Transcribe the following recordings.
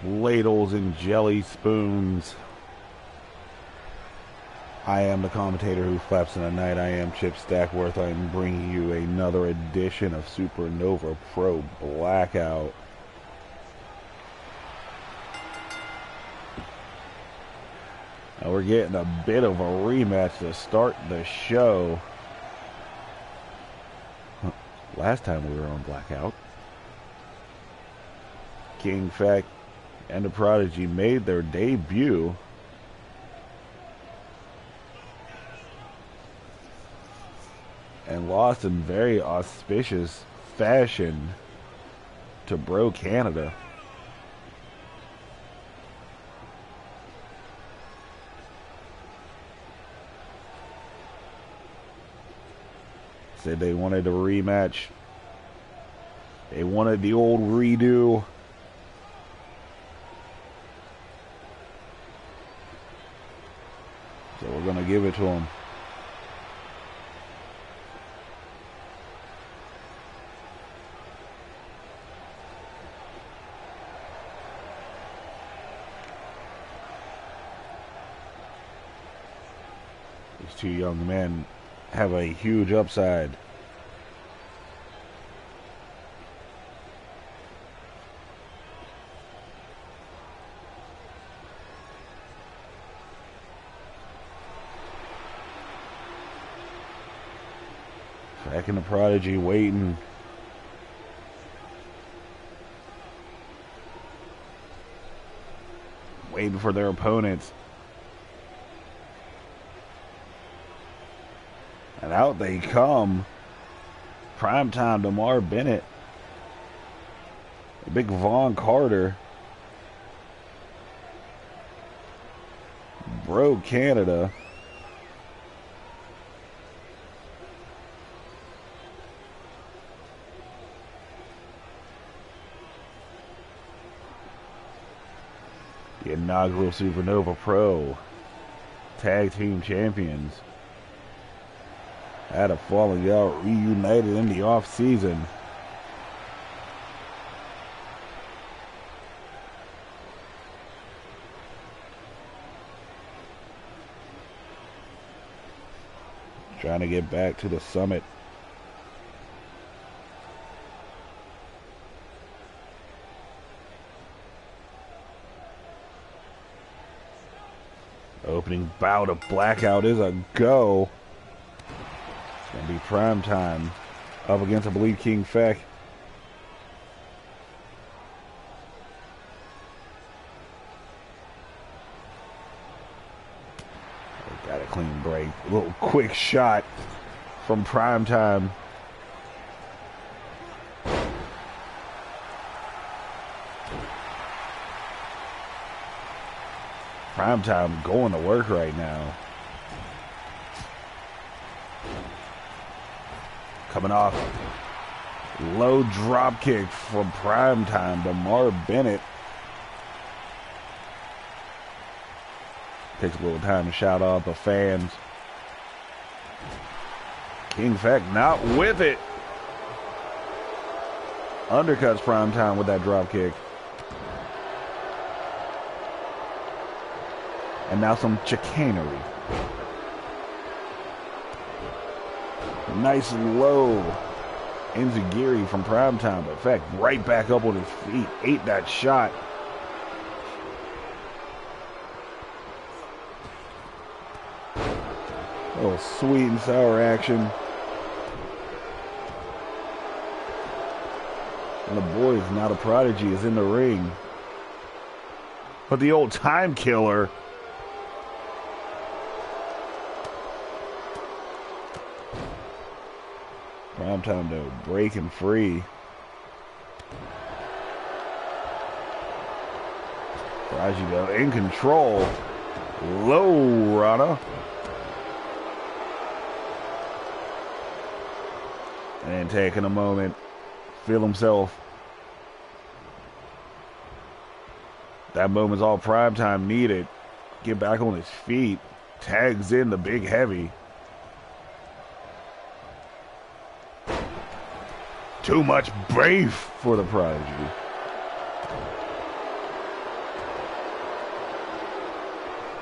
ladles and jelly spoons. I am the commentator who flaps in the night. I am Chip Stackworth. I am bringing you another edition of SuperNova Pro Blackout. Now we're getting a bit of a rematch to start the show. Last time we were on Blackout, King Fact and the Prodigy made their debut. And lost in very auspicious fashion to Bro Canada. Said they wanted a rematch. They wanted the old redo. So we're going to give it to them. These two young men have a huge upside. Back in the Prodigy waiting. Waiting for their opponents. And out they come. Primetime DeMar Bennett. Big Vaughn Carter. Bro Canada. The inaugural SuperNova Pro Tag Team Champions. Had a falling out, reunited in the off-season. Trying to get back to the summit. Opening bout of Blackout is a go. It's going to be Primetime up against, I believe, King Feck. Got a clean break. A little quick shot from Primetime. Primetime going to work right now. Coming off low drop kick from Primetime. DeMar Bennett takes a little time to shout out the fans. King Feck not with it. Undercuts Primetime with that drop kick. And now some chicanery. Nice low enziguri from Primetime, but Feck right back up on his feet. Ate that shot. A little sweet and sour action. And the boys, now the Prodigy, is in the ring. But the old time killer. Primetime though, breaking free. Prodigy though, in control. Low runner. And taking a moment, feel himself. That moment's all Primetime needed. Get back on his feet. Tags in the big heavy. Too much beef for the Prodigy.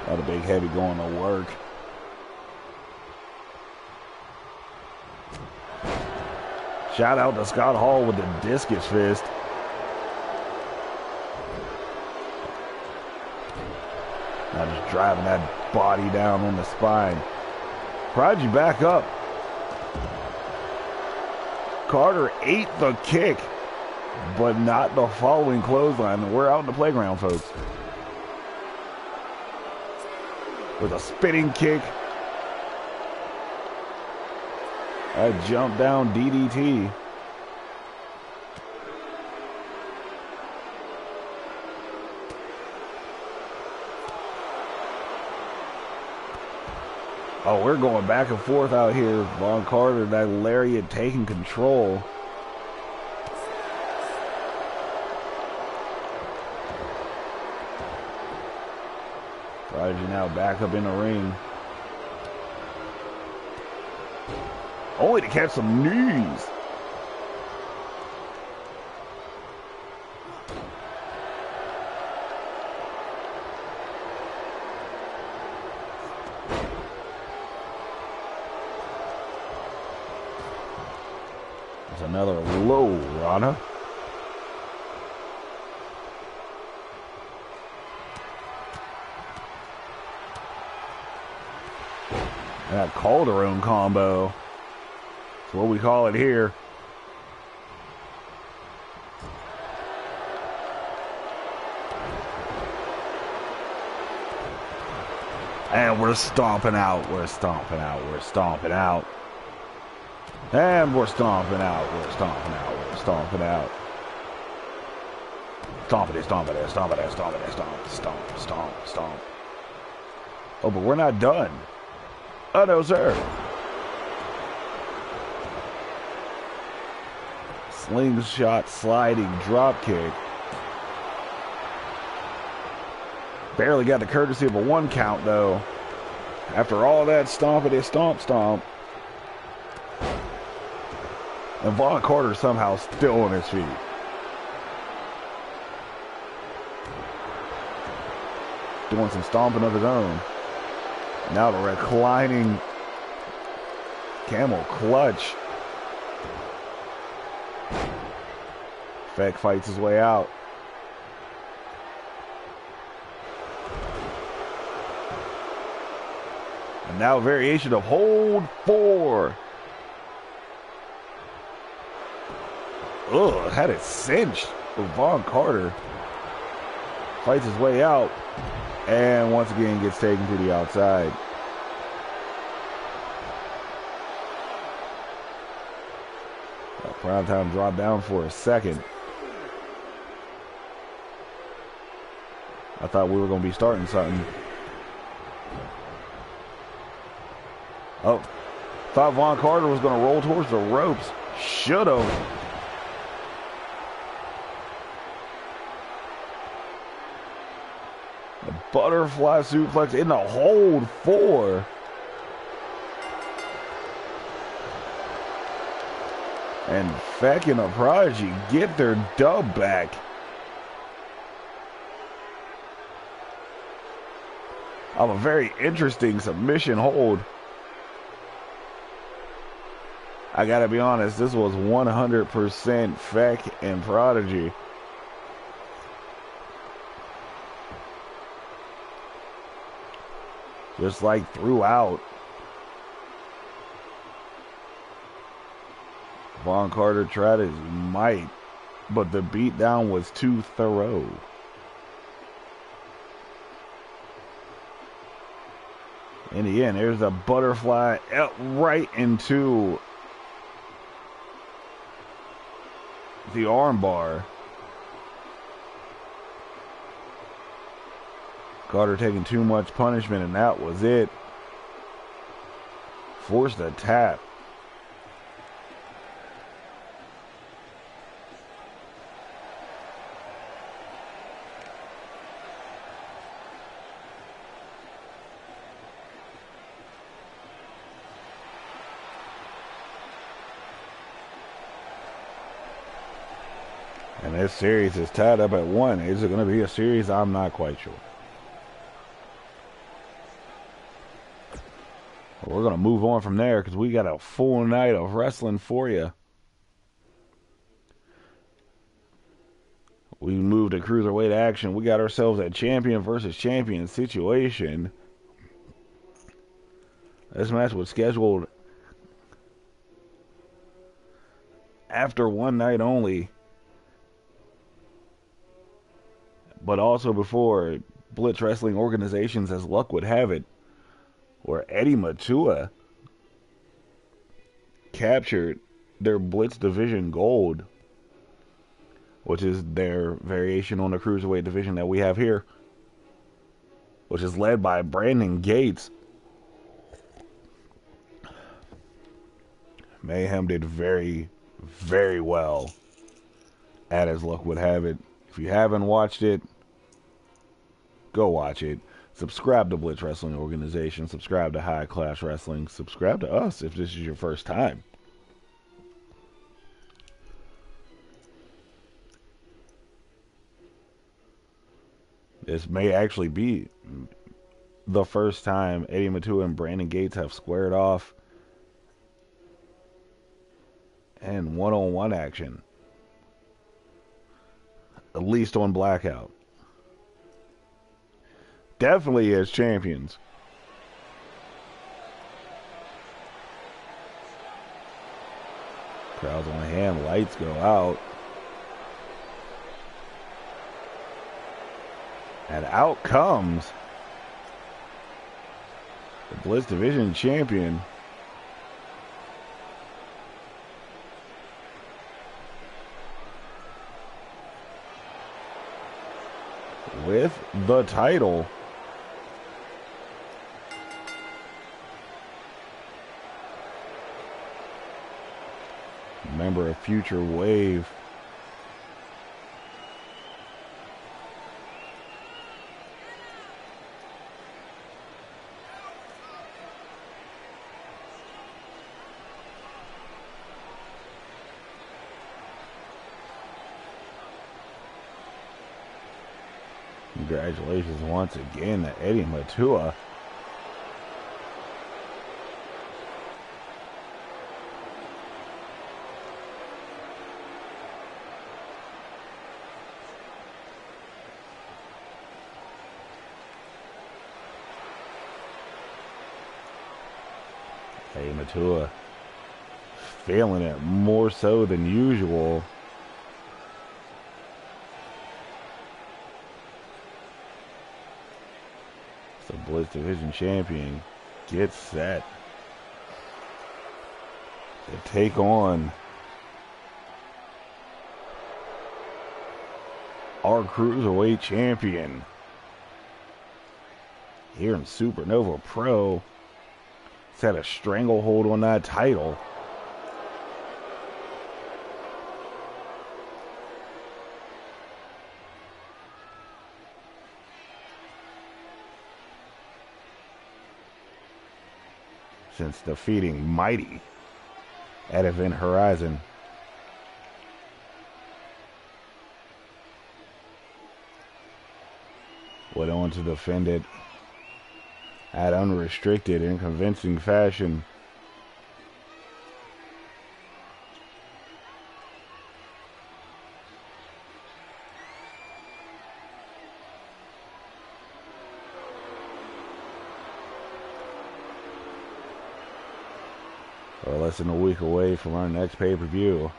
Got a big heavy going to work. Shout out to Scott Hall with the discus fist. Now just driving that body down on the spine. Prodigy back up. Carter ate the kick, but not the following clothesline. We're out in the playground, folks. With a spinning kick. A jump down DDT. Oh, we're going back and forth out here. Von Carter, that lariat taking control. Prodigy now back up in the ring. Only to catch some knees. There's another low Rana. That Calderon combo. That's what we call it here. And we're stomping out. We're stomping out. We're stomping out. And we're stomping out. We're stomping out. We're stomping out. Stomping it, stomping it, stomping it, stomping it, stomp, stomp, stomp, stomp. Oh, but we're not done. Oh, no, sir. Slingshot sliding drop kick. Barely got the courtesy of a 1 count, though. After all that stompity stomp stomp. And Von Carter somehow still on his feet. Doing some stomping of his own. Now the reclining camel clutch. Feck fights his way out. And now a variation of hold 4. Ugh, had it cinched. But Von Carter fights his way out. And once again gets taken to the outside. Primetime dropped down for a second. I thought we were going to be starting something. Oh, thought Von Carter was going to roll towards the ropes. Should have. The butterfly suplex in the hold 4. And Feck and the Prodigy get their dub back. Of a very interesting submission hold. I gotta be honest, this was 100% Feck and Prodigy. Just like throughout. Von Carter tried his might, but the beatdown was too thorough. In the end, there's a butterfly right into the armbar. Carter taking too much punishment, and that was it. Forced a tap. And this series is tied up at 1. Is it going to be a series? I'm not quite sure. We're going to move on from there because we got a full night of wrestling for you. We moved to cruiserweight action. We got ourselves a champion versus champion situation. This match was scheduled after one night only, but also before Blitz Wrestling Organizations, as luck would have it, where Eddie Matua captured their Blitz Division Gold, which is their variation on the cruiserweight division that we have here, which is led by Brandon Gates. Mayhem did very, very well, as luck would have it. If you haven't watched it, go watch it. Subscribe to Blitz Wrestling Organization. Subscribe to High Class Wrestling. Subscribe to us if this is your first time. This may actually be the first time Eddie Matua and Brandon Gates have squared off and one-on-one action, at least on Blackout. Definitely as champions. Crowds on hand, lights go out. And out comes the Blitz Division champion, with the title. Member of Future Wave. Congratulations once again to Eddie Matua. Eddie Matua feeling it more so than usual. The Blitz Division champion gets set to take on our Cruiserweight champion here in SuperNova Pro. He's had a stranglehold on that title. Since defeating Mighty at Event Horizon. Went on to defend it at unrestricted in convincing fashion. We're less than a week away from our next pay-per-view.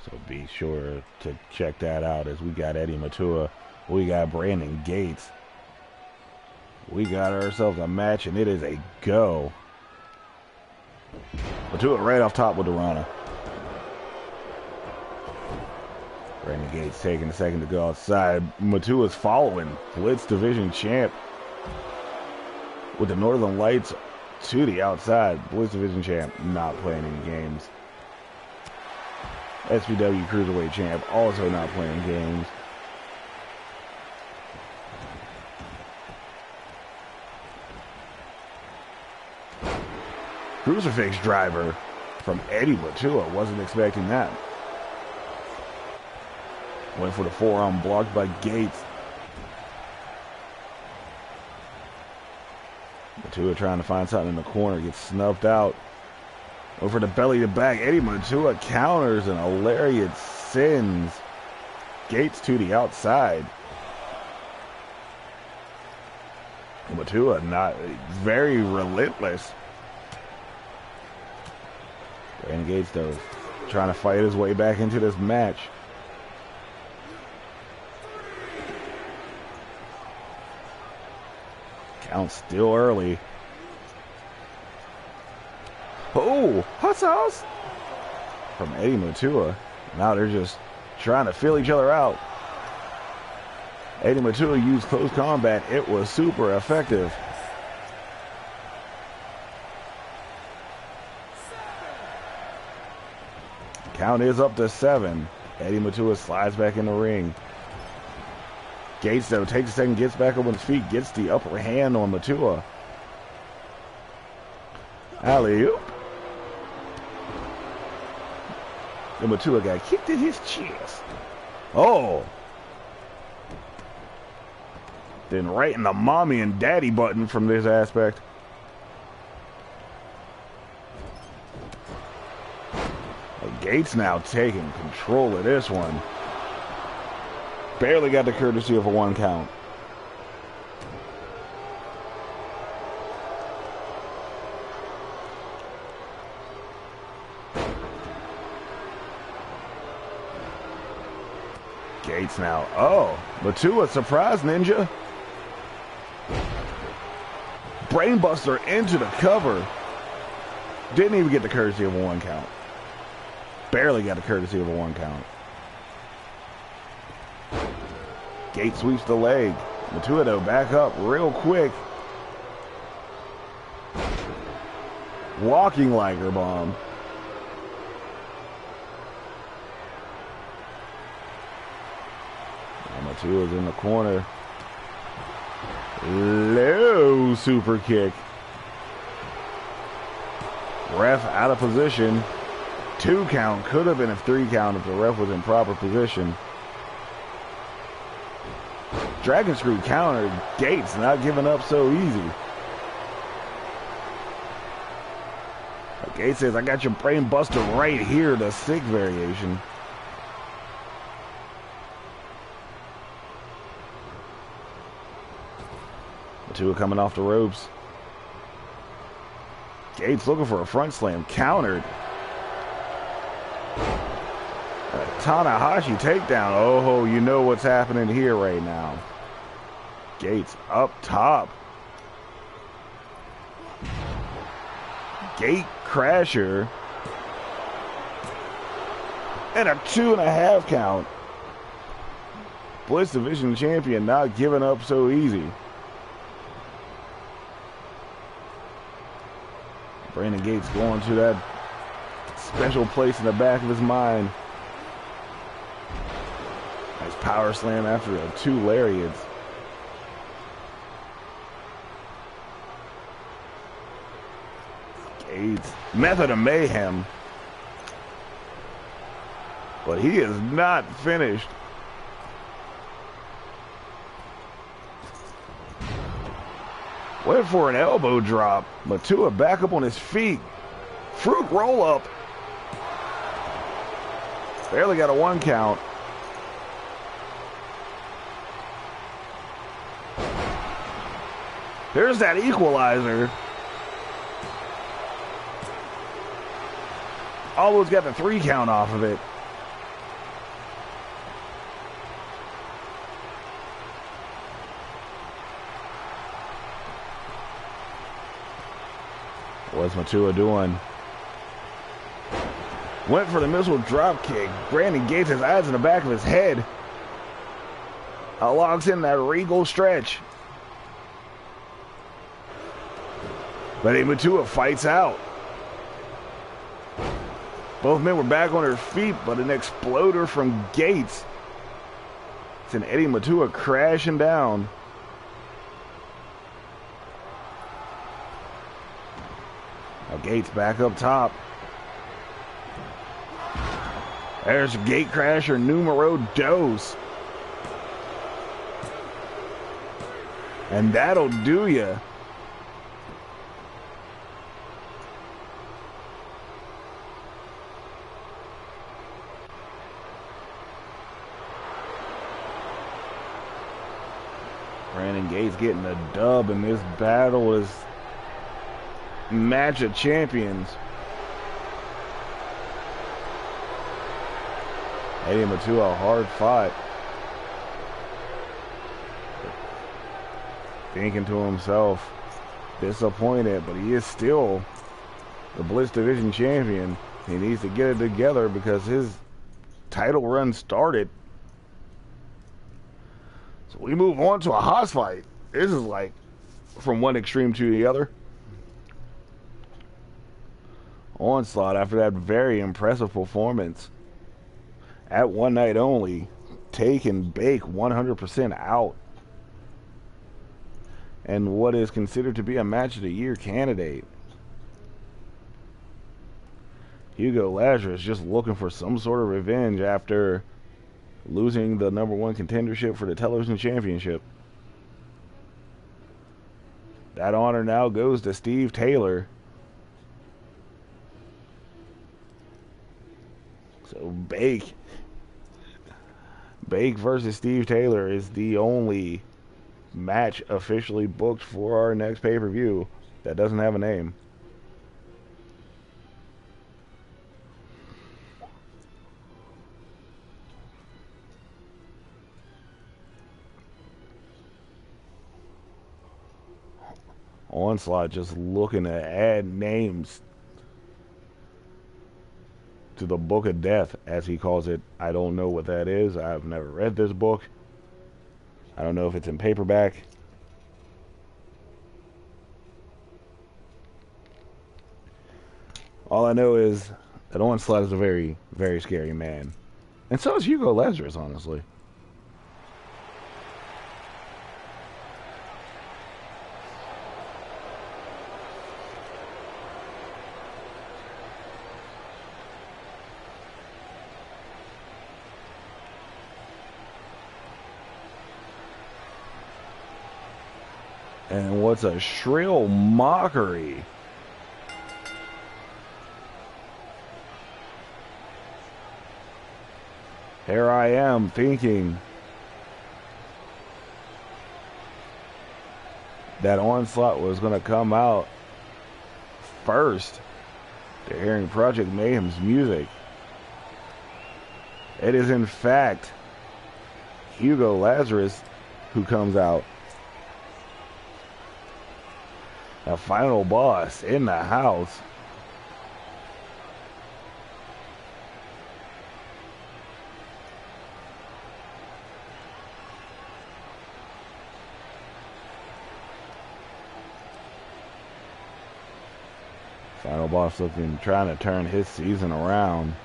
So be sure to check that out, as we got Eddie Matua, we got Brandon Gates. We got ourselves a match, and it is a go. Matua right off top with the Rana. Brandon Gates taking a second to go outside. Matua's following. Blitz Division champ with the Northern Lights to the outside. Blitz Division champ not playing any games. SPW Cruiserweight champ also not playing games. Crucifix driver from Eddie Matua. Wasn't expecting that. Went for the forearm, blocked by Gates. Matua trying to find something in the corner, gets snuffed out. Over the belly to back. Eddie Matua counters and a lariat sends Gates to the outside. Matua not very relentless. Brandon Gates though trying to fight his way back into this match. Count still early. Oh, hot sauce from Eddie Matua. Now they're just trying to feel each other out. Eddie Matua used close combat. It was super effective. Count is up to 7. Eddie Matua slides back in the ring. Gates, though, takes a second, gets back up on his feet, gets the upper hand on Matua. Alley-oop. And Matua got kicked in his chest. Oh. Then right in the mommy and daddy button from this aspect. Gates now taking control of this one. Barely got the courtesy of a 1 count. Gates now. Oh, Matua, surprise ninja. Brainbuster into the cover. Didn't even get the courtesy of a 1 count. Barely got the courtesy of a 1 count. Gates sweeps the leg. Matua, though, back up real quick. Walking Liger bomb. Matua's in the corner. Low super kick. Ref out of position. 2 count. Could have been a 3 count if the ref was in proper position. Dragon Screw countered. Gates not giving up so easy. But Gates says, I got your brain buster right here, the 6 variation. Matua coming off the ropes. Gates looking for a front slam. Countered. A Tanahashi takedown. Oh, you know what's happening here right now. Gates up top. Gate crasher. And a 2.5 count. Bliss Division champion not giving up so easy. Brandon Gates going to that special place in the back of his mind. Nice power slam after a 2 lariats. Gates, method of mayhem. But he is not finished. Went for an elbow drop. Matua back up on his feet. Fruit roll up. Barely got a 1 count. There's that equalizer. Almost got the 3 count off of it. What's Matua doing? Went for the missile drop kick. Brandon Gates has eyes in the back of his head. Locks in that regal stretch. But Matua fights out. Both men were back on their feet, but an exploder from Gates sent Eddie Matua crashing down. Now Gates back up top. There's Gatecrasher numero dos. And that'll do ya. Brandon Gates getting a dub in this battle is match of champions. Heading him to a hard fight. Thinking to himself, disappointed, but he is still the Blitz Division champion. He needs to get it together because his title run started. So we move on to a Haas fight. This is like from one extreme to the other. Onslaught, after that very impressive performance at One Night Only, take and bake 100% out. And what is considered to be a match of the year candidate. Hugo Lazarus just looking for some sort of revenge after losing the #1 contendership for the television championship. That honor now goes to Steve Taylor. So Bake versus Steve Taylor is the only match officially booked for our next pay-per-view that doesn't have a name. Onslaught just looking to add names to the Book of Death, as he calls it. I don't know what that is. I've never read this book. I don't know if it's in paperback. All I know is that Onslaught is a very, very scary man. And so is Hugo Lazarus, honestly. And what's a shrill mockery? Here I am thinking that Onslaught was going to come out first to hearing Project Mayhem's music. It is in fact Hugo Lazarus who comes out. A final boss in the house. Final boss looking, trying to turn his season around.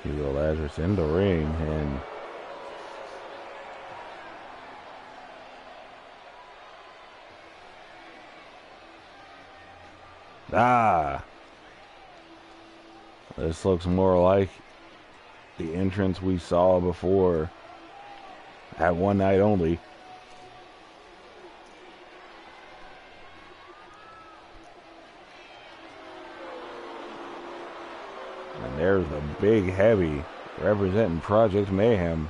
Hugo Lazarus in the ring, and this looks more like the entrance we saw before at One Night Only. And there's the big heavy representing Project Mayhem.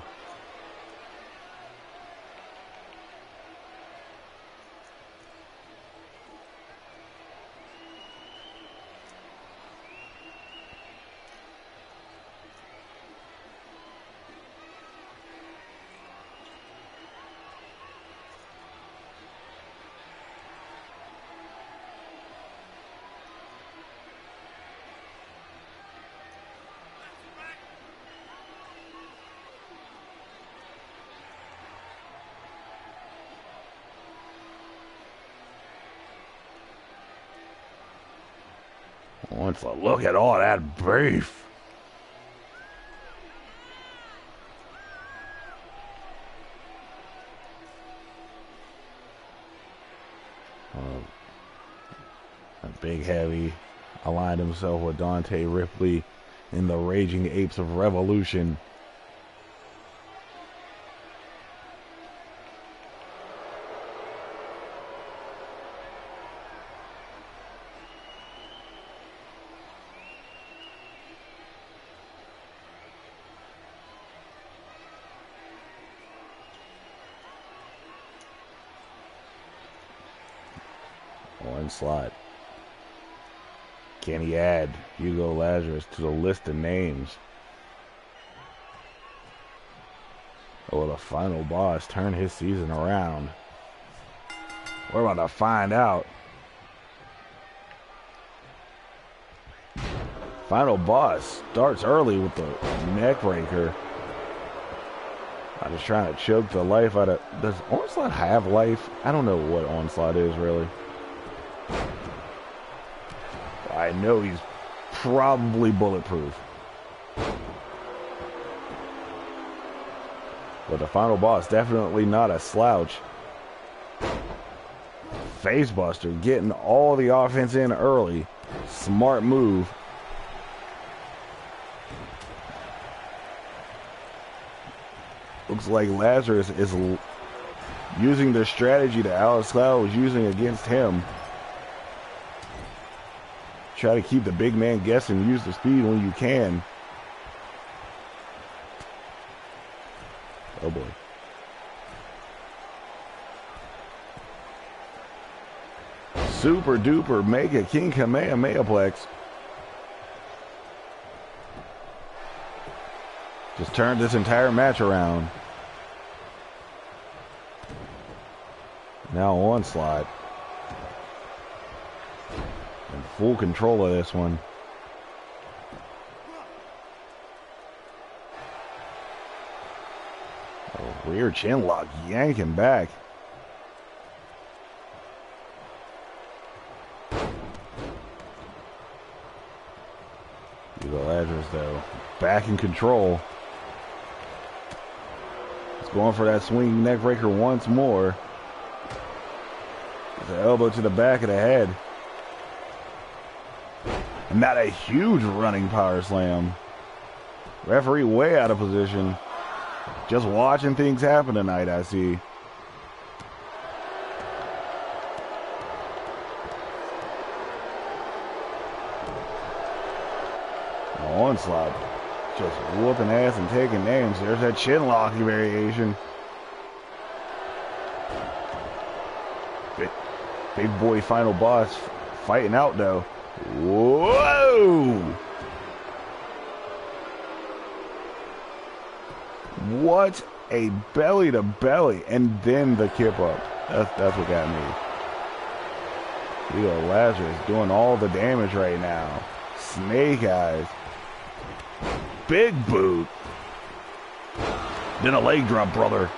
Onslaught, look at all that beef. A big heavy aligned himself with Dante Ripley in the Raging Apes of Revolution. Onslaught. Can he add Hugo Lazarus to the list of names? Or will the final boss turn his season around? We're about to find out. Final boss starts early with the neck breaker. I'm just trying to choke the life out of... Does Onslaught have life? I don't know what Onslaught is, really. I know he's probably bulletproof. But the final boss, definitely not a slouch. Facebuster getting all the offense in early. Smart move. Looks like Lazarus is using the strategy that Alex Cloud was using against him. Try to keep the big man guessing. Use the speed when you can. Oh boy. Super duper mega King Kamehamehaplex. Just turned this entire match around. Now Onslaught. In full control of this one. A rear chin lock, yanking back. Hugo Lazarus though, back in control. He's going for that swinging neck breaker once more. The elbow to the back of the head. And not a huge running power slam. Referee way out of position. Just watching things happen tonight, I see. Onslaught just whooping ass and taking names. There's that chin lock variation. Big boy final boss fighting out though. Whoa! What a belly to belly, and then the kip up. That's what got me. Hugo Lazarus doing all the damage right now. Snake eyes. Big boot. Then a leg drop, brother.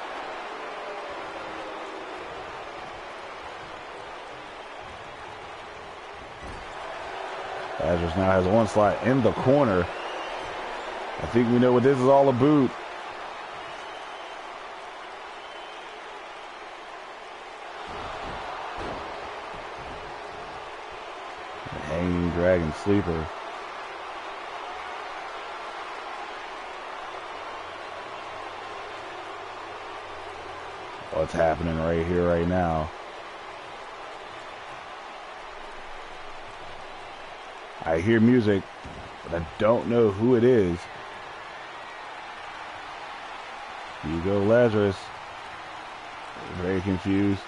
Lazarus now has Onslaught in the corner. I think we know what this is all about. Hanging Dragon Sleeper. What's happening right here, right now? I hear music, but I don't know who it is. Hugo Lazarus. Very confused.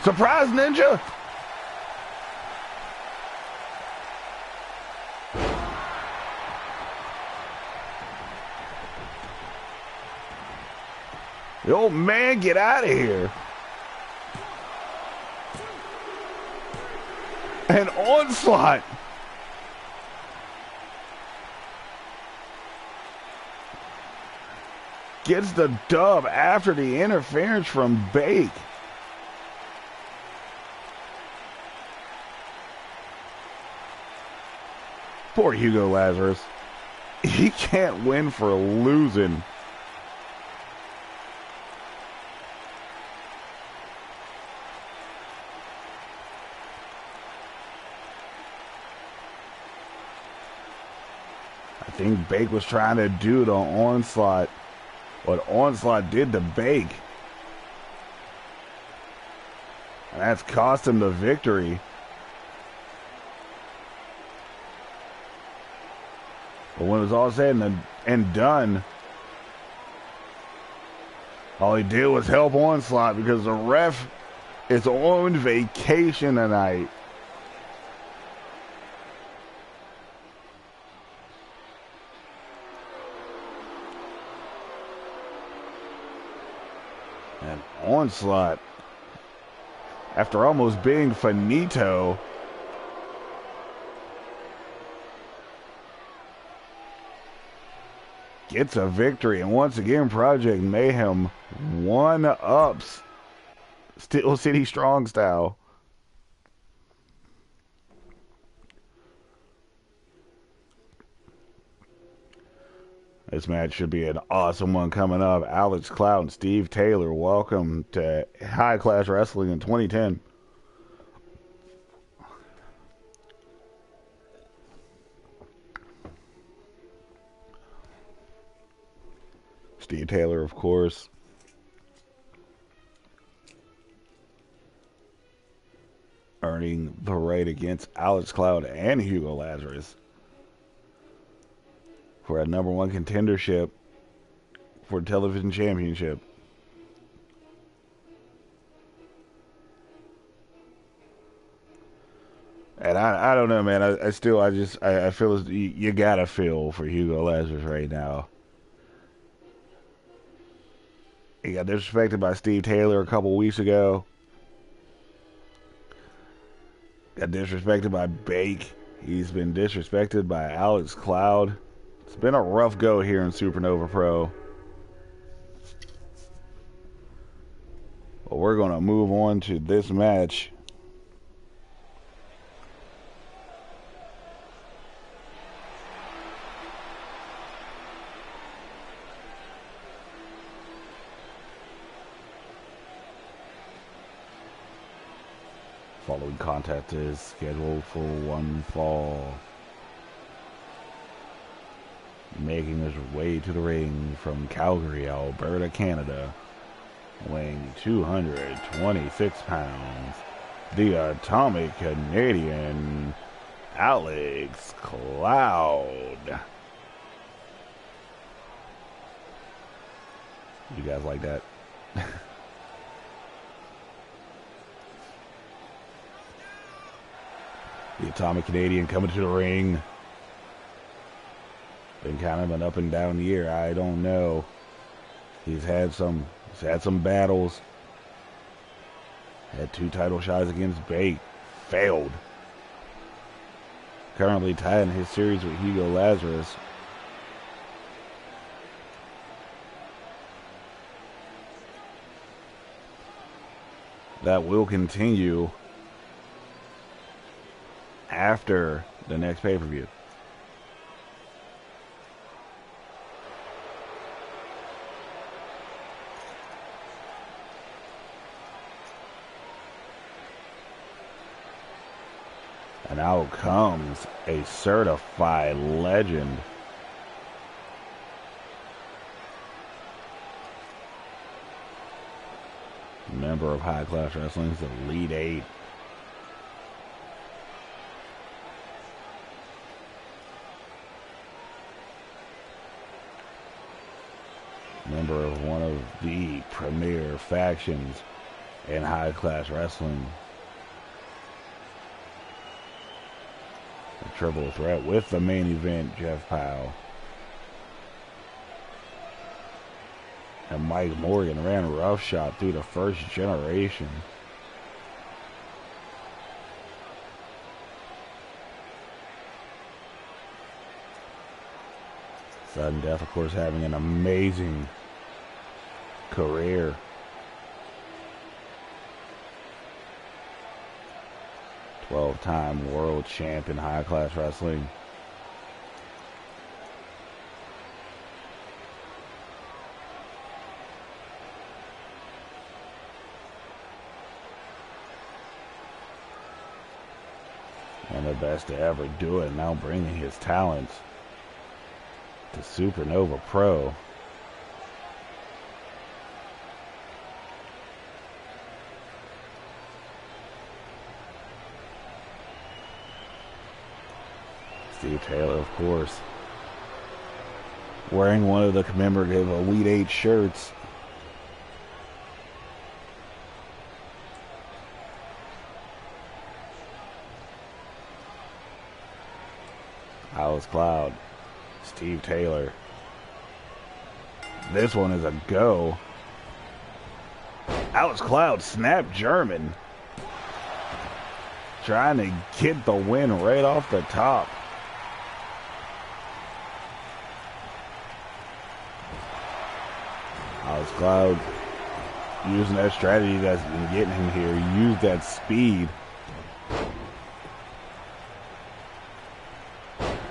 Surprise, Ninja! The old man, get out of here. And Onslaught. Gets the dub after the interference from Bake. Poor Hugo Lazarus. He can't win for losing. I think Bake was trying to do the onslaught. What Onslaught did to Bake. And that's cost him the victory. But when it was all said and done, all he did was help Onslaught because the ref is on vacation tonight. And Onslaught, after almost being finito, gets a victory. And once again, Project Mayhem one-ups Steel City Strong style. This match should be an awesome one coming up. Alex Cloud and Steve Taylor, welcome to High Class Wrestling in 2010. Steve Taylor, of course. Earning the right against Alex Cloud and Hugo Lazarus for a #1 contendership for television championship. And I don't know, man. I feel as you gotta feel for Hugo Lazarus right now. He got disrespected by Steve Taylor a couple weeks ago. Got disrespected by Bake. He's been disrespected by Alex Cloud. It's been a rough go here in SuperNova Pro. But we're going to move on to this match. Following contest is scheduled for one fall. Making his way to the ring from Calgary, Alberta, Canada, weighing 226 pounds, the Atomic Canadian, Alex Cloud. You guys like that? The Atomic Canadian coming to the ring. Been kind of an up and down year. I don't know. He's had some battles. Had 2 title shots against Bate. Failed. Currently tied in his series with Hugo Lazarus. That will continue after the next pay-per-view. And out comes a certified legend. Member of High Class Wrestling's Elite 8. Member of one of the premier factions in High Class Wrestling. A triple threat with the main event, Jeff Powell. And Mike Morgan ran roughshod through the first generation. Sudden Death, of course, having an amazing career. Twelve-time world champion High Class Wrestling. the best to ever do it, now bringing his talents to SuperNova Pro. Steve Taylor, of course, wearing one of the commemorative Elite 8 shirts. Alex Cloud, Steve Taylor. This one is a go. Alex Cloud, snap German. Trying to get the win right off the top. Alex Cloud using that strategy that's been getting him here. Use that speed.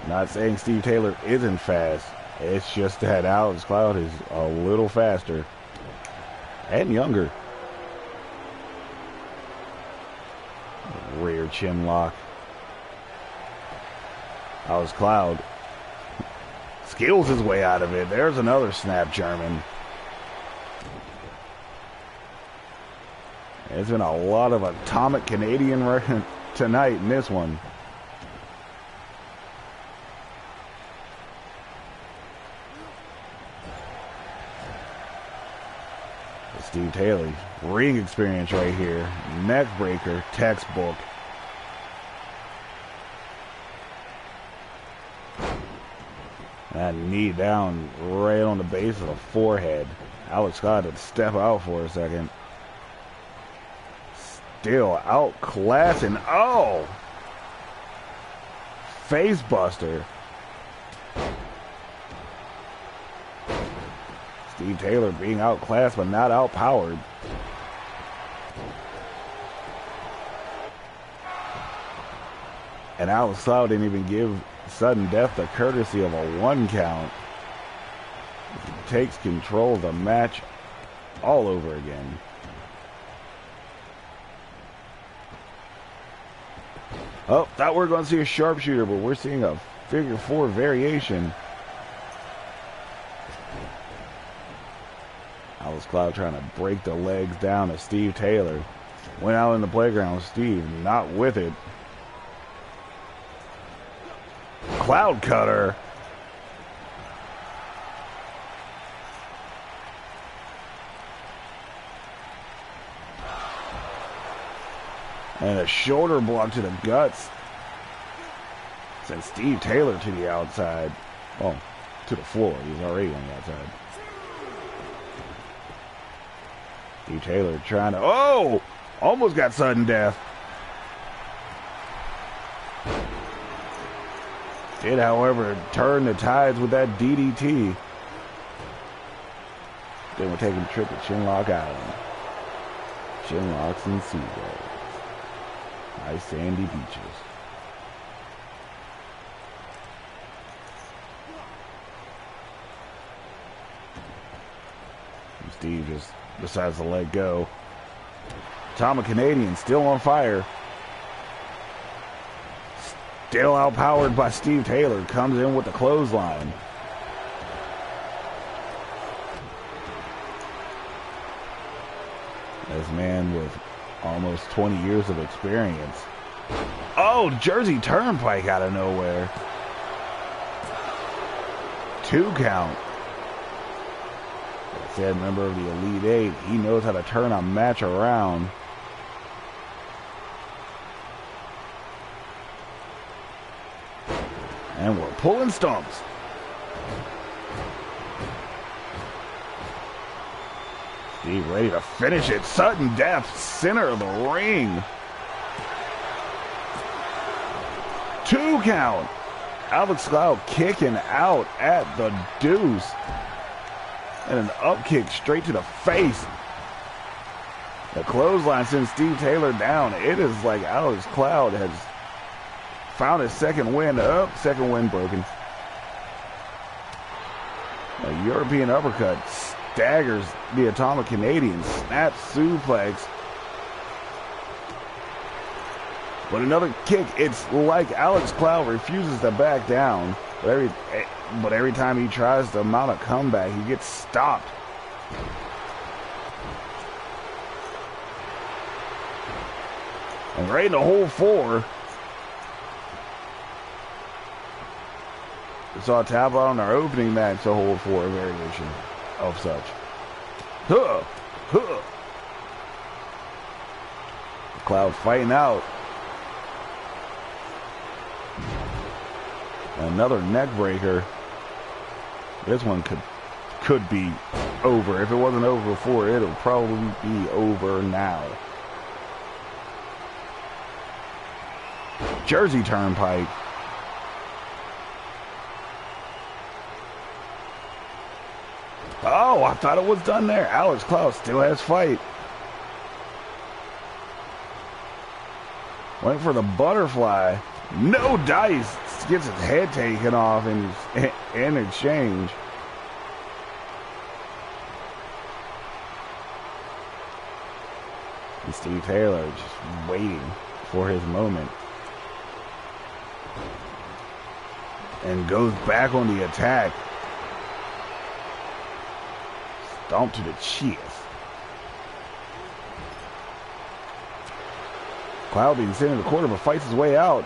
Not saying Steve Taylor isn't fast. It's just that Alex Cloud is a little faster and younger. Rear chin lock. Alex Cloud skills his way out of it. There's another snap German. There's been a lot of atomic Canadian tonight in this one. Steve Taylor, ring experience right here. Neck breaker, textbook. That knee down right on the base of the forehead. Alex Scott had to step out for a second. Still outclassing. Oh! Face buster. Steve Taylor being outclassed but not outpowered. And Alex Cloud didn't even give sudden death the courtesy of a 1 count. He takes control of the match all over again. Oh, thought we were going to see a sharpshooter, but we're seeing a figure 4 variation. Alex Cloud trying to break the legs down of Steve Taylor. Went out in the playground. Steve not with it. Cloud cutter. And a shoulder block to the guts. Sent Steve Taylor to the outside. Oh, to the floor. He's already on the outside. Steve Taylor trying to... Oh! Almost got sudden death. Did, however, turn the tides with that DDT. Then we're taking a trip to Chinlock Island. Chinlocks and seagulls. Nice sandy beaches. And Steve just decides to let go. Atomic Canadian still on fire. Still outpowered by Steve Taylor. Comes in with the clothesline. This man with almost 20 years of experience. Oh, Jersey Turnpike out of nowhere. 2 count. Like I said, member of the Elite 8. He knows how to turn a match around. And we're pulling stumps. Steve ready to finish it. Sudden death, center of the ring. 2 count. Alex Cloud kicking out at the deuce. And an up kick straight to the face. The clothesline sends Steve Taylor down. It is like Alex Cloud has found his second win. Oh, second win broken. A European uppercut staggers the Atomic Canadian. Snap suplex. But another kick. It's like Alex Cloud refuses to back down. But every time he tries to mount a comeback, he gets stopped. And right in the hole 4. We saw a tap out on our opening match, the hole 4 variation of such. Huh! Huh! Cloud fighting out. Another neck breaker. This one could be over. If it wasn't over before, it'll probably be over now. Jersey Turnpike. Oh, I thought it was done there. Alex Cloud still has fight. Went for the butterfly. No dice. Gets his head taken off in exchange. And Steve Taylor just waiting for his moment. And goes back on the attack. Stomp to the chest. Cloud being sent in the corner but fights his way out.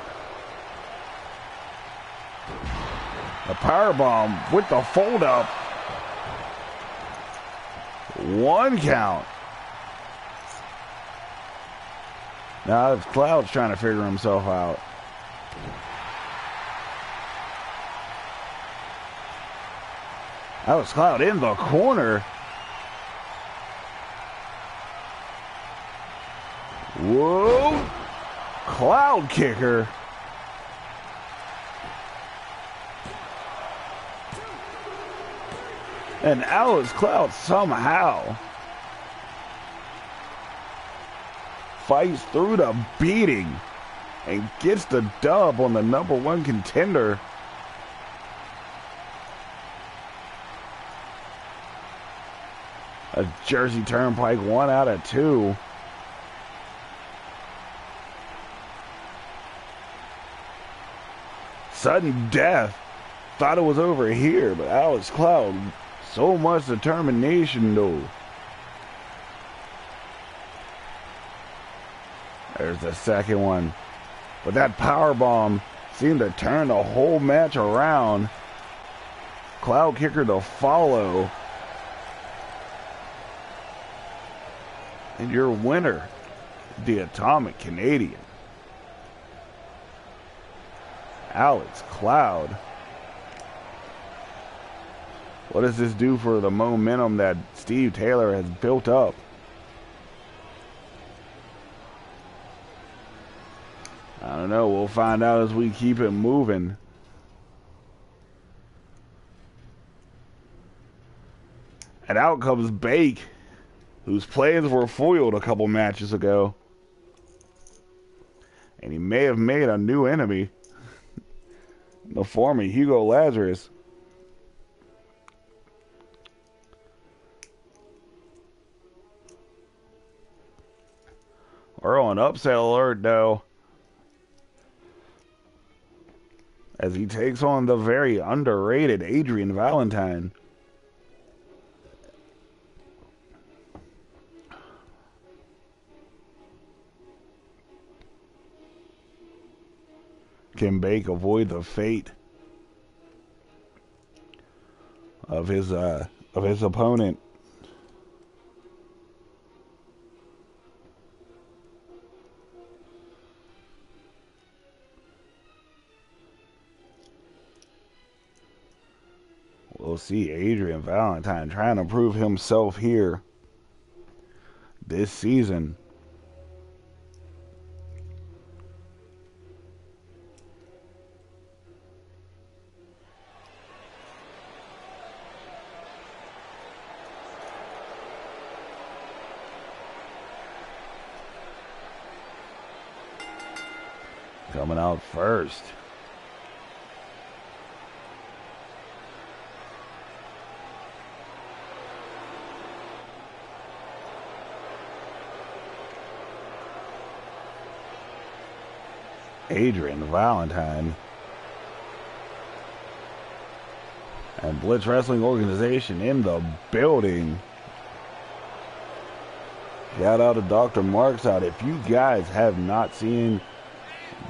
A powerbomb with the fold up. 1 count. Now Cloud's trying to figure himself out. Alex Cloud in the corner. Whoa! Cloud kicker. And Alex Cloud somehow fights through the beating and gets the dub on the #1 contender. A Jersey Turnpike 1 out of 2. Sudden death. Thought it was over here, but Alex Cloud, so much determination though. There's the second one. But that powerbomb seemed to turn the whole match around. Cloud kicker to follow. And your winner, the Atomic Canadian, Alex Cloud. What does this do for the momentum that Steve Taylor has built up? I don't know. We'll find out as we keep it moving. And out comes Bake, whose plans were foiled a couple matches ago. And he may have made a new enemy in the form of Hugo Lazarus. We're on upset alert, though, as he takes on the very underrated Adrian Valentine. Can Bake avoid the fate of his opponent? We'll see Adrian Valentine trying to prove himself here this season. Coming out first. Adrian Valentine. And Blitz Wrestling Organization in the building. Shout out to Dr. Marks out. If you guys have not seen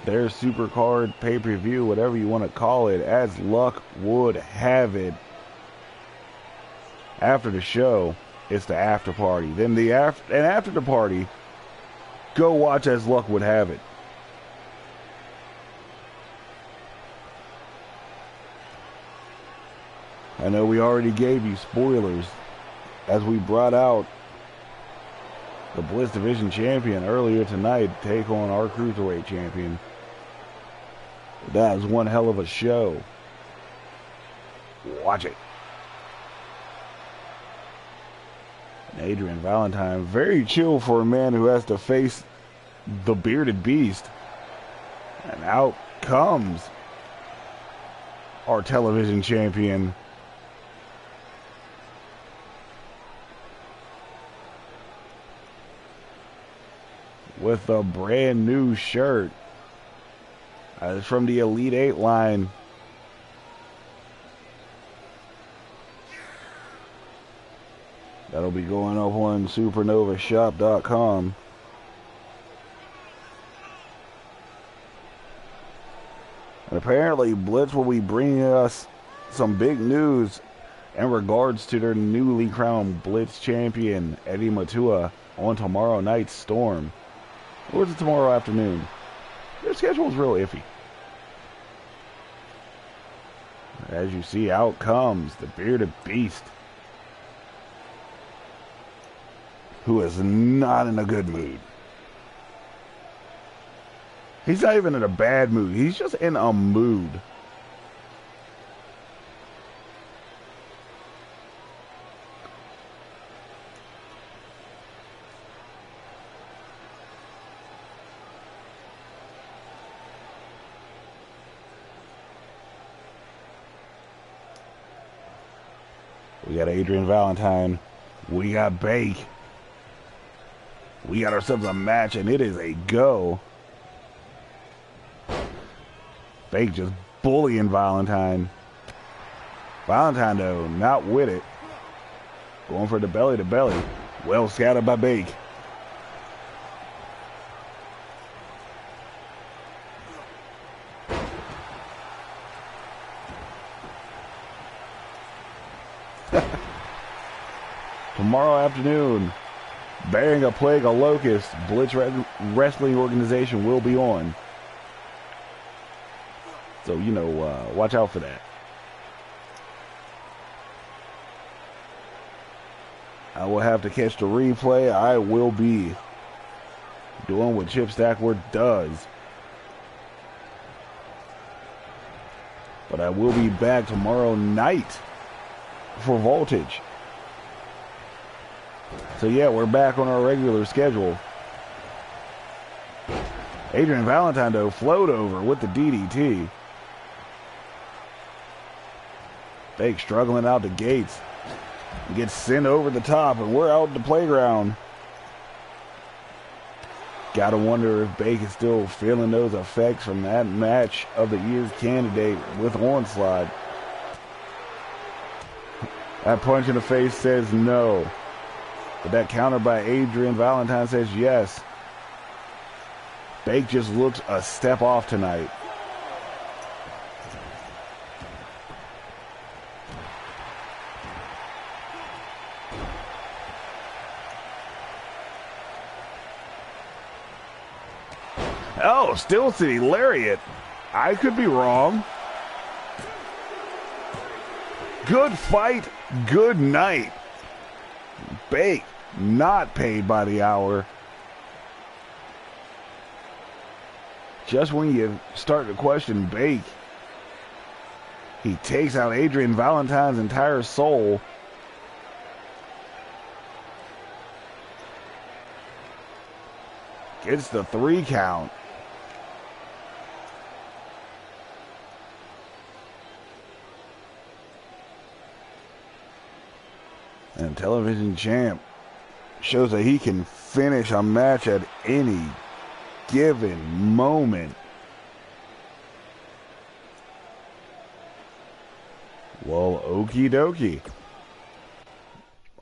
their Supercard pay-per-view, whatever you want to call it, as luck would have it, after the show, it's the after party. Then after the party, go watch as luck would have it. I know we already gave you spoilers as we brought out the Bliss Division Champion earlier tonight take on our Cruiserweight Champion. That was one hell of a show. Watch it. And Adrian Valentine, very chill for a man who has to face the bearded beast. And out comes our television champion. With a brand new shirt. It's from the Elite 8 line. That'll be going up on SuperNovaShop.com. And apparently Blitz will be bringing us some big news in regards to their newly crowned Blitz champion, Eddie Matua, on tomorrow night's Storm. Or is it tomorrow afternoon? Their schedule's real iffy. As you see, out comes the bearded beast, who is not in a good mood. He's not even in a bad mood. He's just in a mood. We got Adrian Valentine. We got Bake. We got ourselves a match, and it is a go. Bake just bullying Valentine. Valentine, though, not with it. Going for the belly to belly. Well scattered by Bake. Tomorrow afternoon, bearing a plague of locusts, Blitz Wrestling Organization will be on. So, you know, watch out for that. I will have to catch the replay. I will be doing what Chip Stackworth does. But I will be back tomorrow night for Voltage. So yeah, we're back on our regular schedule. Adrian Valentine, though, float over with the DDT. Bake struggling out the gates. Gets sent over the top, and we're out the playground. Gotta wonder if Bake is still feeling those effects from that match of the year's candidate with Onslaught. That punch in the face says no. But that counter by Adrian Valentine says yes. Bake just looks a step off tonight. Oh, Steel City Lariat. I could be wrong. Good fight, good night. Bake, not paid by the hour. Just when you start to question Bake, he takes out Adrian Valentine's entire soul. Gets the 3 count. And television champ shows that he can finish a match at any given moment. Well, okie dokie.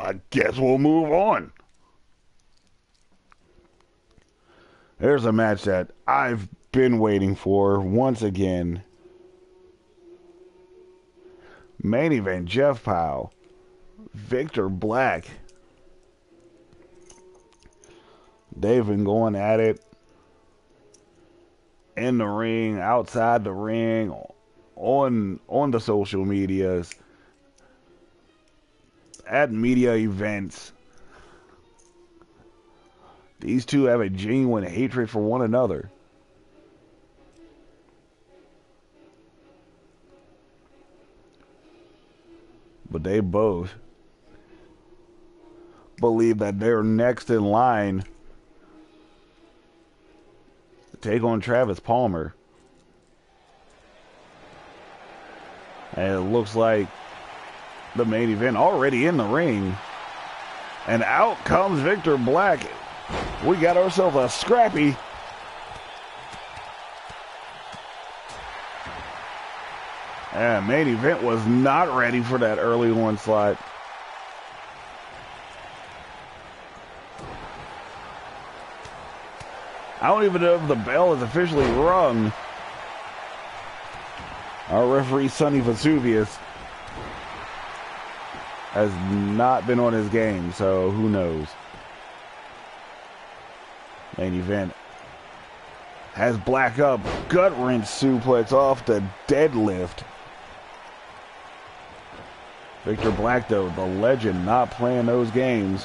I guess we'll move on. There's a match that I've been waiting for once again. Main event, Jeff Powell, Victor Black. They've been going at it in the ring, outside the ring, on the social medias, at media events. These two have a genuine hatred for one another. But they both believe that they're next in line to take on Travis Palmer. And it looks like the main event already in the ring. And out comes Victor Black. We got ourselves a scrappy. And main event was not ready for that early onslaught. I don't even know if the bell is officially rung. Our referee, Sonny Vesuvius, has not been on his game, so who knows. Main event has Black up, gut wrench suplex off the deadlift. Victor Black, though, the legend, not playing those games.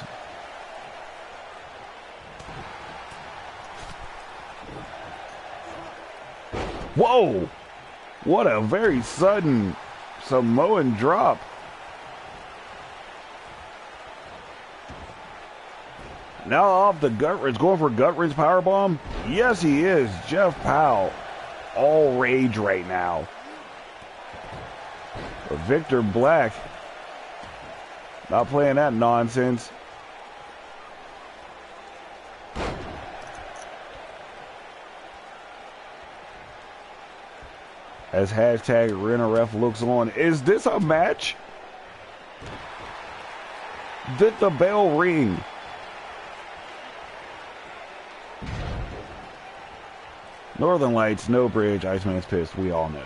Whoa! What a very sudden Samoan drop. Now off the gut wrench, going for gut wrench powerbomb. Yes, he is. Jeff Powell, all rage right now. But Victor Black, not playing that nonsense. As hashtag RennerRef looks on, is this a match? Did the bell ring? Northern Lights, no bridge, Iceman's pissed, we all know.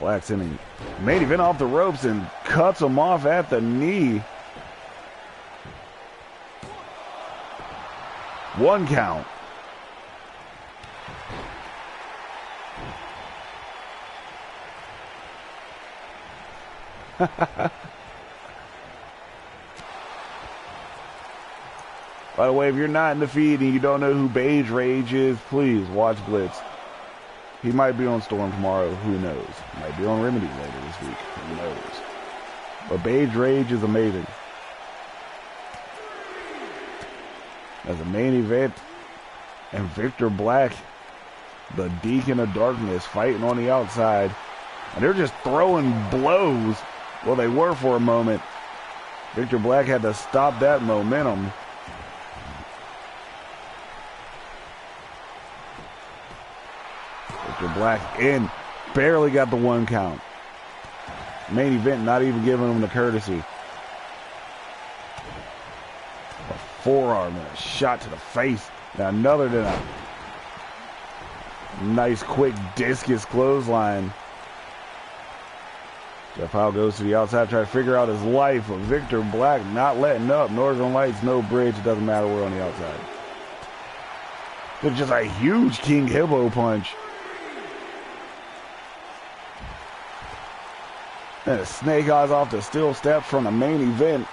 Black's in main event off the ropes and cuts him off at the knee. One count. By the way, if you're not in the feed and you don't know who Beige Rage is, please watch Blitz. He might be on Storm tomorrow. Who knows? Might be on Remedy later this week. Who knows? But Beige Rage is amazing. As a main event, and Victor Black, the Deacon of Darkness, fighting on the outside. And they're just throwing blows. Well, they were for a moment. Victor Black had to stop that momentum. Victor Black in. Barely got the one count. Main event not even giving him the courtesy. A forearm and a shot to the face. Now another than a nice quick discus clothesline. Jeff Powell goes to the outside, trying to figure out his life. But Victor Black not letting up. Northern Lights, no bridge. It doesn't matter, we're on the outside. It's just a huge King Hippo punch. And a snake eyes off the steel steps from the main event.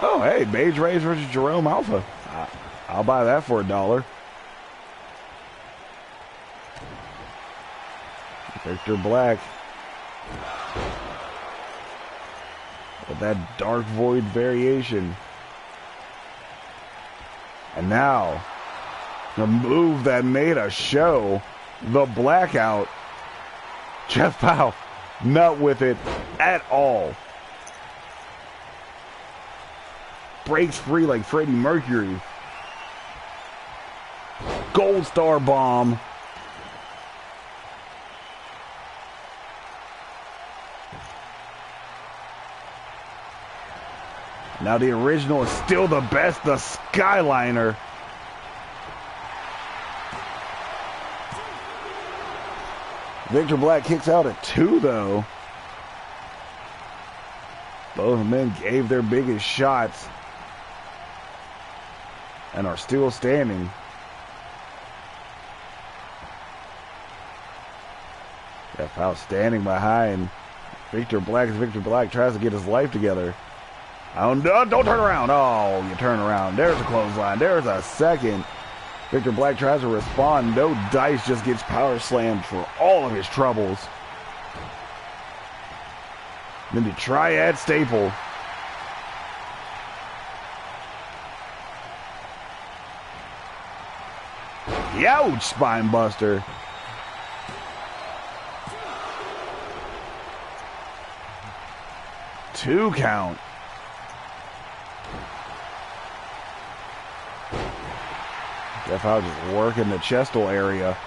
Oh, hey, Beige Rage versus Jerome Alpha. I'll buy that for $1. Victor Black with that Dark Void variation. And now, the move that made a show, the Blackout. Jeff Powell, not with it at all. breaks free like Freddie Mercury. Gold Star Bomb. Now the original is still the best, the Skyliner. Victor Black kicks out at 2, though. Both men gave their biggest shots and are still standing. Jeff Howe standing behind Victor Black as Victor Black tries to get his life together. Oh, no, don't turn around. Oh, you turn around. There's a clothesline. There's a second. Victor Black tries to respond. No dice, just gets power slammed for all of his troubles. Then the triad staple. Youch, spine buster. Two count. Jeff Howe just working the chestal area.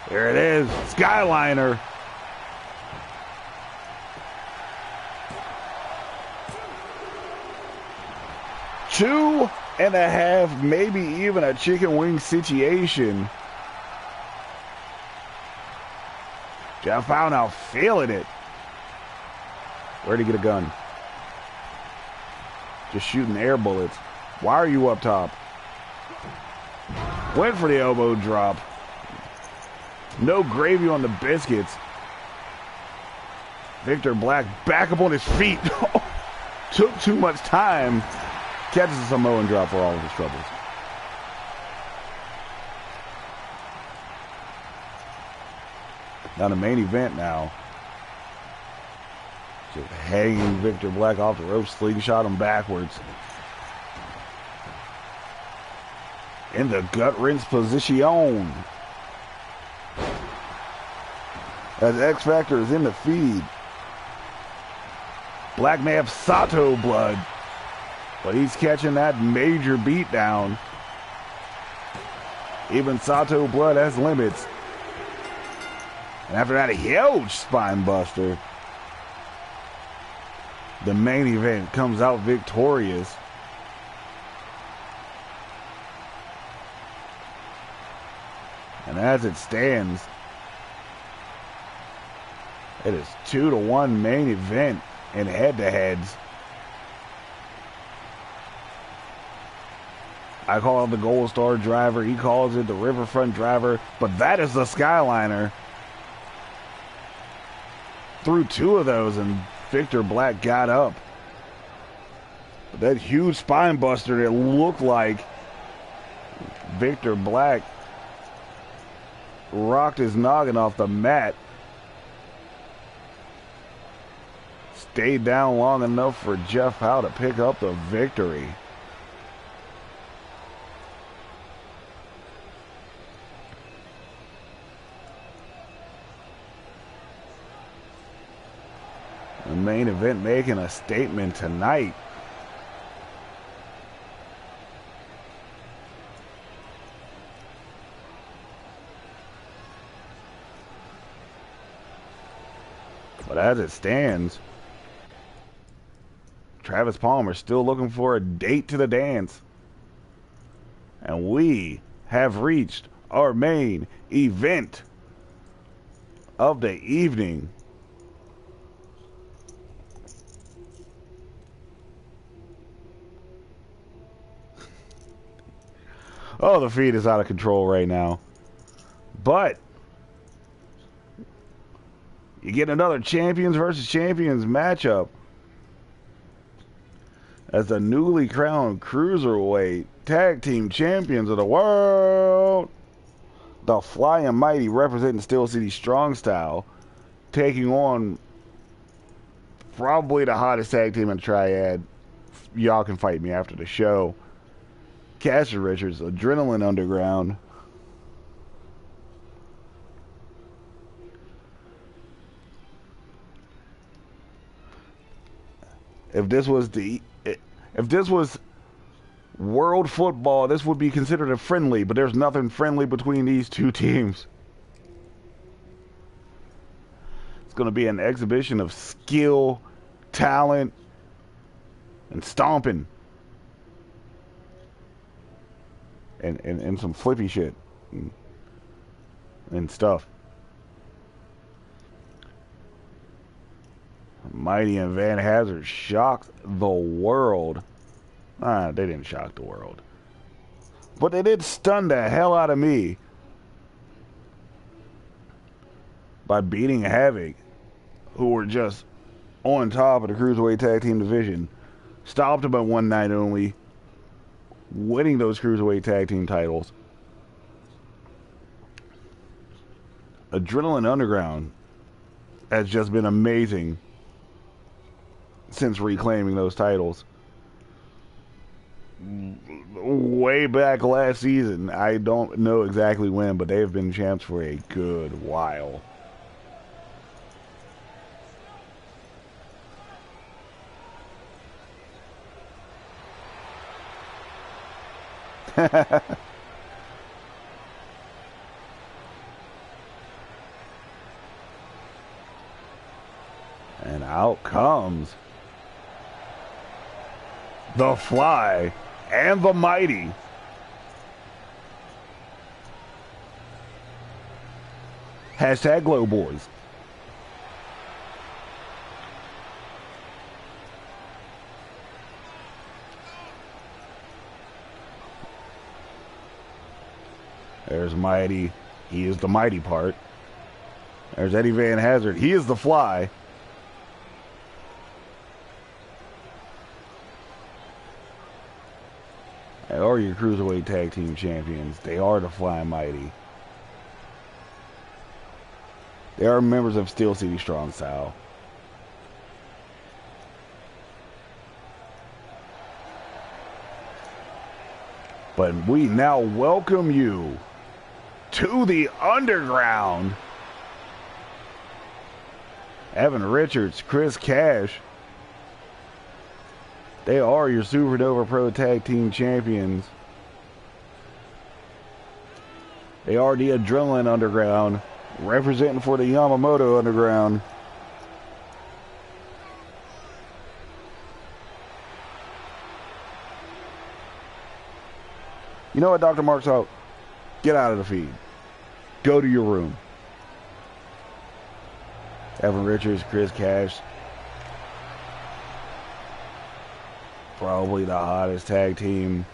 There it is, Skyliner. Two and a half, maybe even a chicken wing situation. Jeff Howe now feeling it. Where'd he get a gun? Just shooting air bullets. Why are you up top? Went for the elbow drop. No gravy on the biscuits. Victor Black back up on his feet. Took too much time. Catches a Samoan drop for all of his troubles. Now the main event now. Just hanging Victor Black off the rope, slingshot him backwards. In the gut wrench position. As X Factor is in the feed. Black may have Sato blood, but he's catching that major beatdown. Even Sato blood has limits. And after that, a huge spine buster. The main event comes out victorious. And as it stands, it is 2-1 main event in head-to-heads. I call it the Gold Star driver. He calls it the Riverfront driver. But that is the Skyliner. Threw two of those and Victor Black got up. But that huge spine buster that looked like Victor Black rocked his noggin off the mat. Stayed down long enough for Jeff Howe to pick up the victory. The main event making a statement tonight. But as it stands, Travis Palmer still looking for a date to the dance. And we have reached our main event of the evening. Oh, the feed is out of control right now. But you get another champions versus champions matchup as the newly crowned cruiserweight tag team champions of the world, the Flying Mighty representing Steel City Strong Style, taking on probably the hottest tag team in the Triad. Y'all can fight me after the show. Caster Richards, Adrenaline Underground. If this was world football, this would be considered a friendly, but there's nothing friendly between these two teams. It's going to be an exhibition of skill, talent, and stomping. And some flippy shit. And stuff. Mighty and Van Hazard shocked the world. They didn't shock the world. But they did stun the hell out of me by beating Havoc, who were just on top of the Cruiserweight Tag Team division. Stopped them at one night only, winning those Cruiserweight Tag Team titles. Adrenaline Underground has just been amazing since reclaiming those titles. Way back last season, I don't know exactly when, but they have been champs for a good while. And out comes the Fly and the Mighty. Hashtag Glow Boys. There's Mighty. He is the mighty part. There's Eddie Van Hazard. He is the Fly. They are your Cruiserweight Tag Team Champions. They are the Flying Mighty. They are members of Steel City Strong Style. But we now welcome you to the Underground. Evan Richards, Chris Cash. They are your SuperNova Pro Tag Team Champions. They are the Adrenaline Underground, representing for the Yamamoto Underground. You know what, Dr. Mark's out? Get out of the feed. Go to your room. Evan Richards, Chris Cash. Probably the hottest tag team.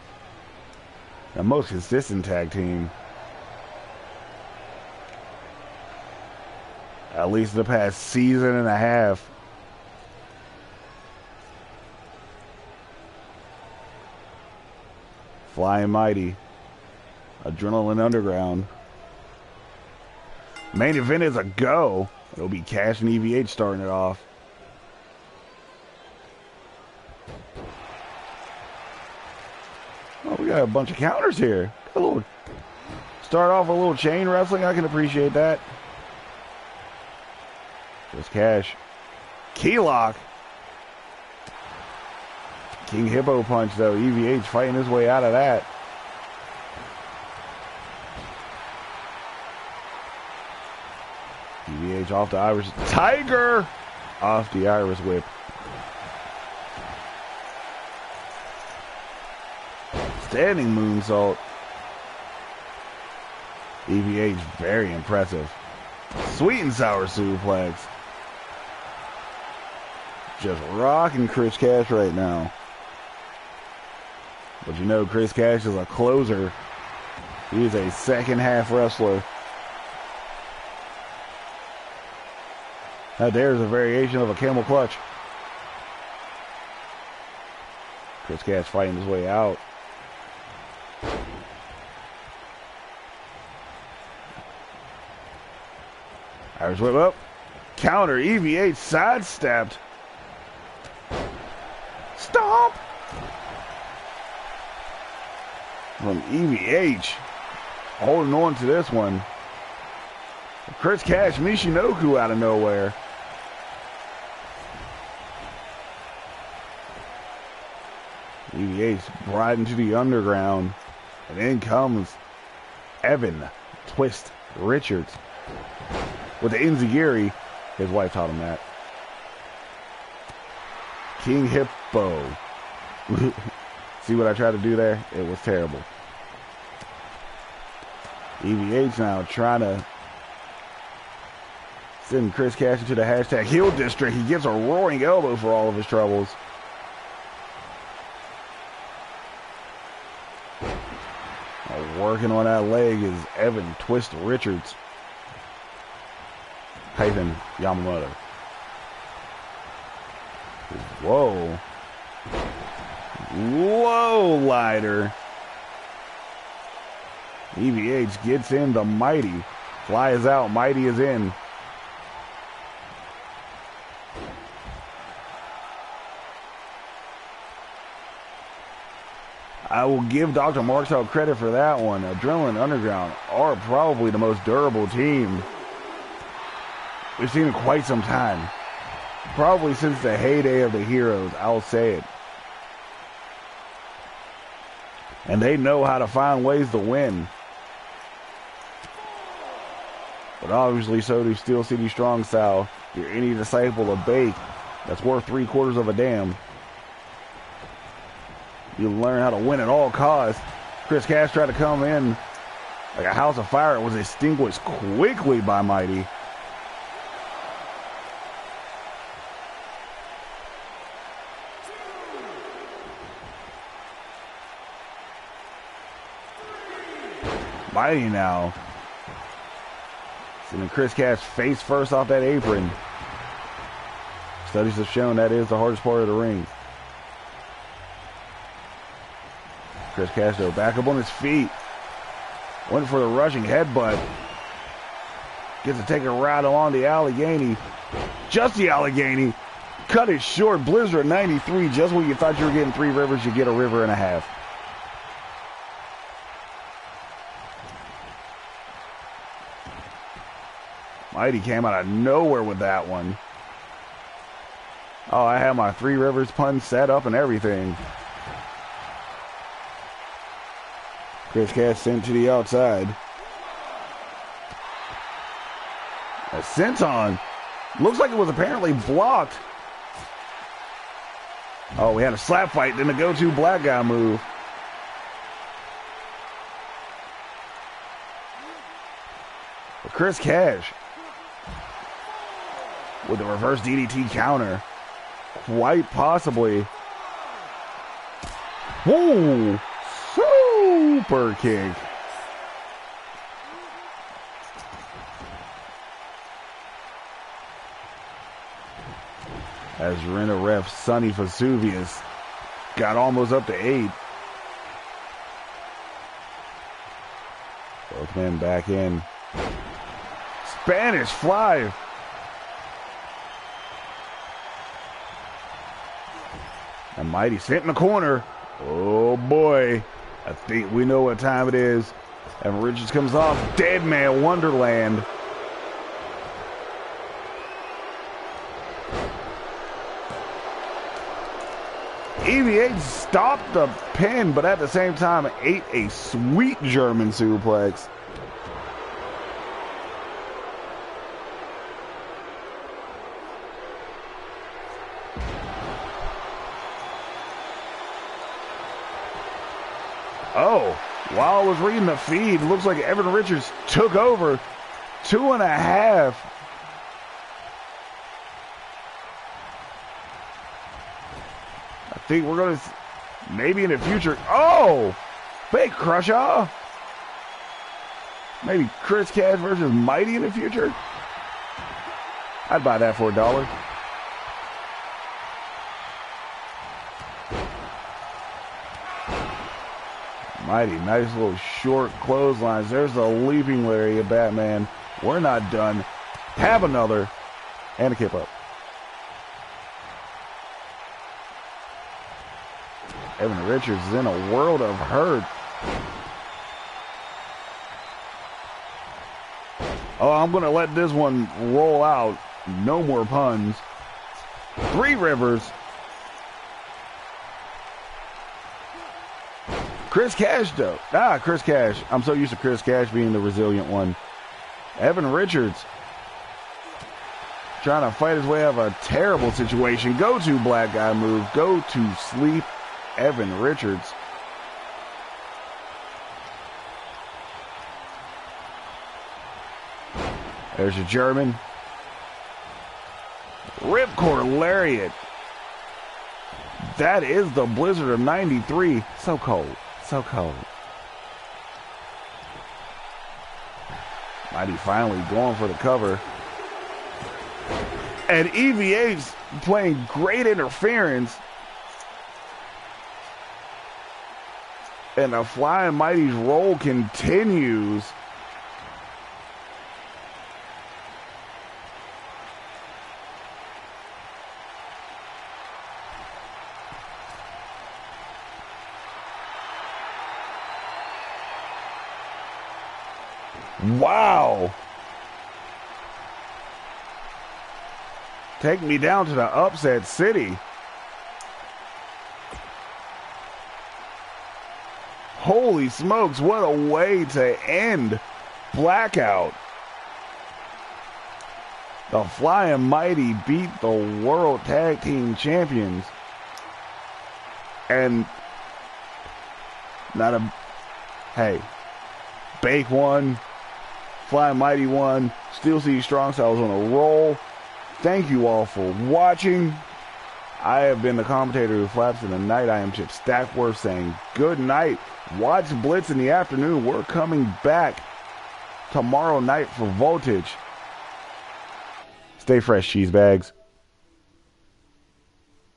The most consistent tag team. At least the past season and a half. Flying Mighty. Adrenaline Underground. Main event is a go. It'll be Cash and EVH starting it off. Oh, we got a bunch of counters here. Start off with a little chain wrestling. I can appreciate that. Just Cash. Key lock. King Hippo punch, though. EVH fighting his way out of that. EVH off the Irish. Tiger! Off the Irish whip. Standing moonsault. EVH very impressive. Sweet and sour suplex. Just rocking Chris Cash right now. But you know Chris Cash is a closer. He is a second half wrestler. Now there's a variation of a camel clutch. Chris Cash fighting his way out. Irish whip up. Counter. EVH sidestepped. Stomp. From EVH. Holding on to this one. Chris Cash, Michinoku out of nowhere. EVH right into the underground. And in comes Evan Twist Richards with the Enziguri. His wife taught him that. King Hippo. See what I tried to do there? It was terrible. EVH now trying to send Chris Cash into the hashtag heel district. He gets a roaring elbow for all of his troubles. Working on that leg is Evan Twist Richards. Hyphen Yamamoto. Whoa. Low lighter. EVH gets in the Mighty. Fly is out. Mighty is in. I will give Dr. Martel credit for that one. Adrenaline Underground are probably the most durable team we've seen in quite some time. Probably since the heyday of the Heroes, I'll say it. And they know how to find ways to win. But obviously, so do Steel City Strong Style. You're any disciple of Bake that's worth 3/4 of a damn. You learn how to win at all costs. Chris Cash tried to come in like a house of fire. It was extinguished quickly by Mighty. Mighty now. Sending Chris Cash face first off that apron. Studies have shown that is the hardest part of the ring. Chris Cash, though, back up on his feet. Went for the rushing headbutt. Gets to take a ride along the Allegheny. Just the Allegheny. Cut it short. Blizzard 93. Just when you thought you were getting 3 rivers, you get a river and a half. Mighty came out of nowhere with that one. Oh, I had my 3 rivers pun set up and everything. Chris Cash sent to the outside. A senton. Looks like it was apparently blocked. Oh, we had a slap fight, then a go-to black guy move. But Chris Cash with the reverse DDT counter. Quite possibly. Whoa! Super kick. As Rena ref Sonny Vesuvius got almost up to 8. Both men back in. Spanish fly. And Mighty sent in the corner. Oh boy. I think we know what time it is. And Richards comes off. Dead Man Wonderland. EVH stopped the pin, but at the same time ate a sweet German suplex. Oh, while I was reading the feed, looks like Evan Richards took over 2.5. I think we're going to, maybe in the future. Oh, Fake Crusher. Maybe Chris Cash versus Mighty in the future. I'd buy that for $1. Mighty, nice little short clotheslines. There's the leaping lariat, Batman. We're not done. Have another. And a kip up. Evan Richards is in a world of hurt. Oh, I'm going to let this one roll out. No more puns. 3 rivers. Chris Cash, though. Chris Cash. I'm so used to Chris Cash being the resilient one. Evan Richards trying to fight his way out of a terrible situation. Go to black guy move. Go to sleep. Evan Richards. There's your German. Ripcord lariat. That is the Blizzard of 93. So cold. So cold. Mighty finally going for the cover. And EVA's playing great interference. And the Flying Mighty's roll continues. Wow. Take me down to the upset city. Holy smokes, what a way to end Blackout. The Flying Mighty beat the World Tag Team Champions. And not a, hey, Bake won, Flying Mighty won, Steel City Strong Styles on a roll. Thank you all for watching. I have been the commentator who flaps in the night. I am Chip Stackworth saying good night. Watch Blitz in the afternoon. We're coming back tomorrow night for Voltage. Stay fresh, cheese bags.